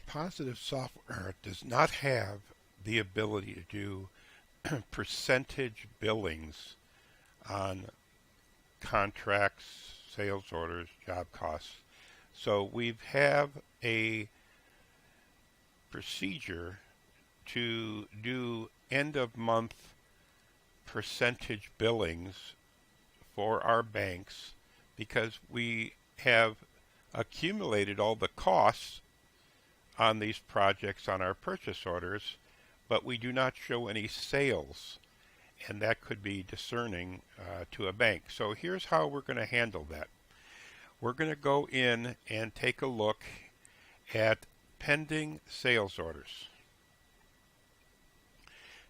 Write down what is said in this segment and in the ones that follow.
Positive software does not have the ability to do percentage billings on contracts, sales orders, job costs. So we have a procedure to do end of month percentage billings for our banks because we have accumulated all the costs on these projects on our purchase orders, but we do not show any sales, and that could be discerning to a bank. So here's how we're going to handle that. We're going to go in and take a look at pending sales orders.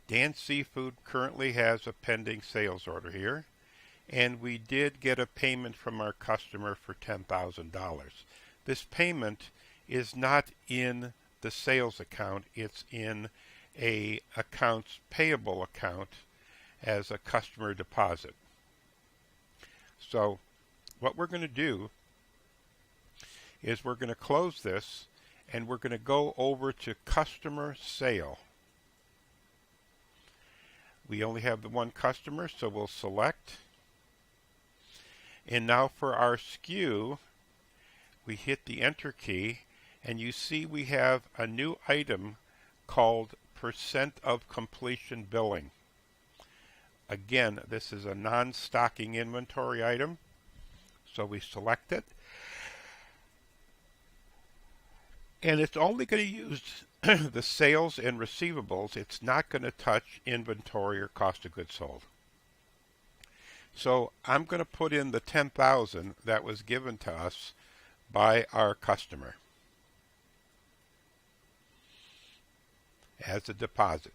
Dan Seafood currently has a pending sales order here, and we did get a payment from our customer for $10,000. This payment is not in the sales account, it's in a accounts payable account as a customer deposit. So what we're going to do is we're going to close this and we're going to go over to customer sale. We only have the one customer, so we'll select. And now for our SKU, we hit the enter key, and you see we have a new item called percent of completion billing. Again, this is a non-stocking inventory item, so we select it. And it's only going to use the sales and receivables. It's not going to touch inventory or cost of goods sold. So I'm going to put in the $10,000 that was given to us by our customer as a deposit.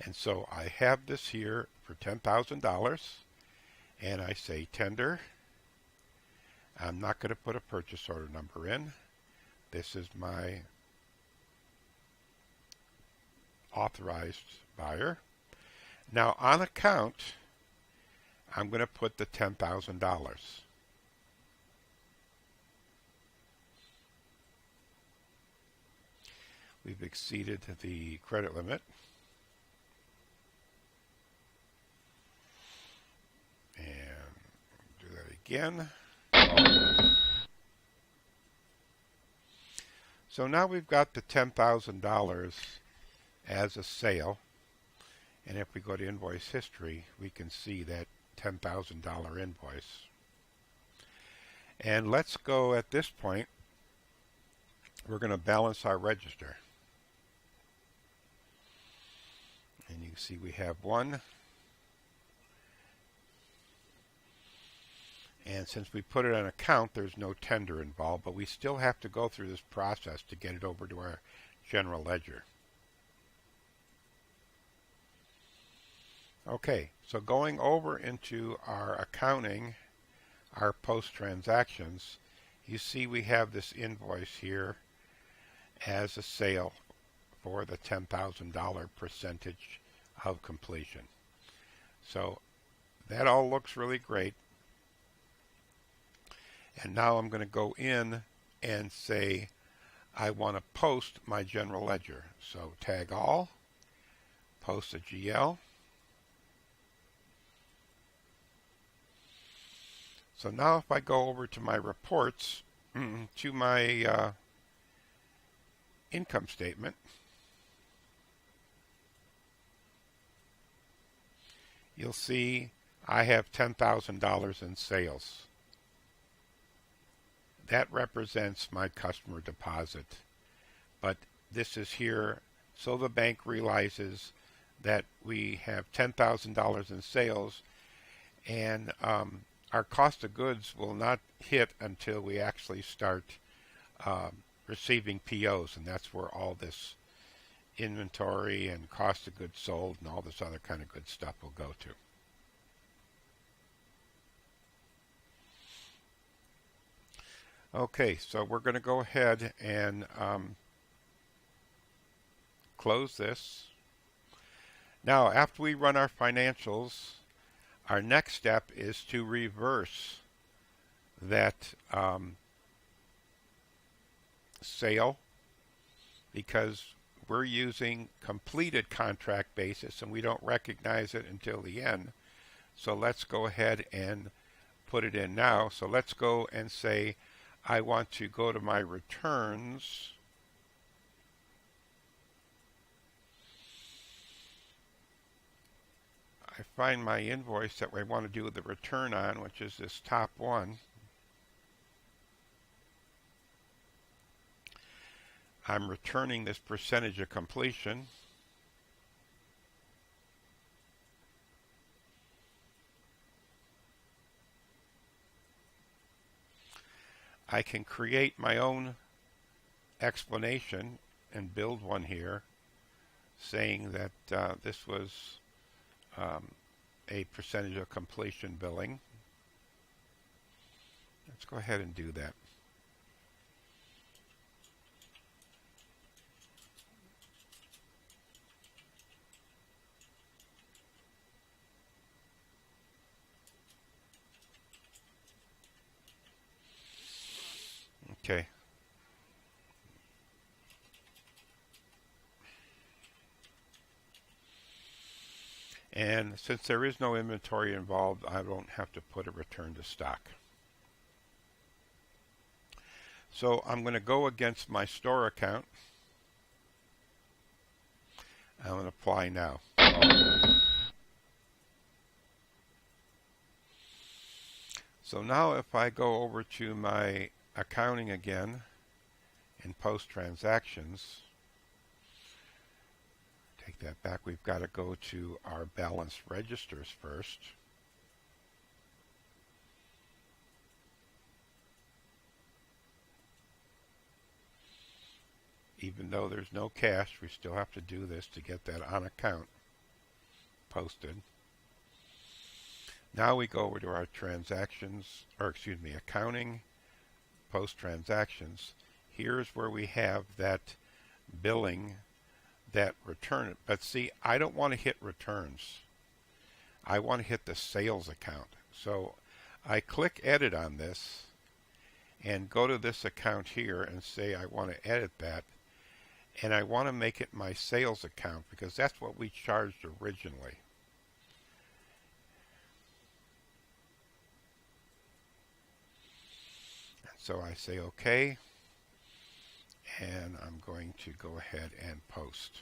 And so I have this here for $10,000, and I say tender. I'm not going to put a purchase order number in. This is my authorized buyer. Now on account, I'm going to put the $10,000. We've exceeded the credit limit. And do that again. So now we've got the $10,000 as a sale. And if we go to Invoice History, we can see that $10,000 invoice. And let's go at this point, we're going to balance our register. And you can see we have one. And since we put it on account, there's no tender involved, but we still have to go through this process to get it over to our general ledger. Okay, so going over into our accounting, our post-transactions, you see we have this invoice here as a sale for the $10,000 percentage of completion. So that all looks really great. And now I'm going to go in and say I want to post my general ledger. So tag all, post a GL. So now if I go over to my reports, to my income statement, you'll see I have $10,000 in sales. That represents my customer deposit. But this is here so the bank realizes that we have $10,000 in sales, and our cost of goods will not hit until we actually start receiving POs, and that's where all this inventory and cost of goods sold and all this other kind of good stuff will go to. Okay, so we're going to go ahead and close this. Now, after we run our financials, our next step is to reverse that sale, because we're using completed contract basis and we don't recognize it until the end. So let's go ahead and put it in now. So let's go and say I want to go to my returns. I find my invoice that I want to do the return on, which is this top one. I'm returning this percentage of completion. I can create my own explanation and build one here saying that this was a percentage of completion billing. Let's go ahead and do that. Okay. And since there is no inventory involved, I don't have to put a return to stock. So I'm going to go against my store account. I'm going to apply now. So now if I go over to my accounting again and post transactions, take that back, we've got to go to our balance registers first. Even though there's no cash, we still have to do this to get that on account posted. Now we go over to our transactions, or excuse me, accounting, post transactions. Here's where we have that billing, that return. But see, I don't want to hit returns. I want to hit the sales account. So I click edit on this and go to this account here and say I want to edit that. And I want to make it my sales account because that's what we charged originally. So I say OK, and I'm going to go ahead and post.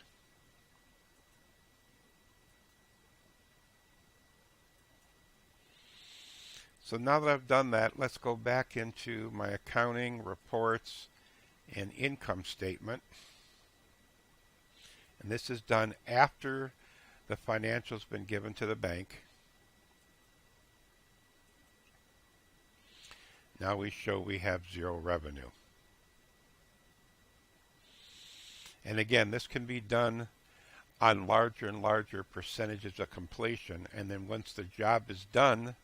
So now that I've done that, let's go back into my accounting, reports, and income statement. And this is done after the financials been given to the bank. Now we show we have zero revenue. And again, this can be done on larger and larger percentages of completion. And then once the job is done,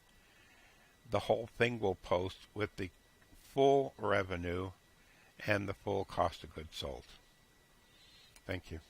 the whole thing will post with the full revenue and the full cost of goods sold. Thank you.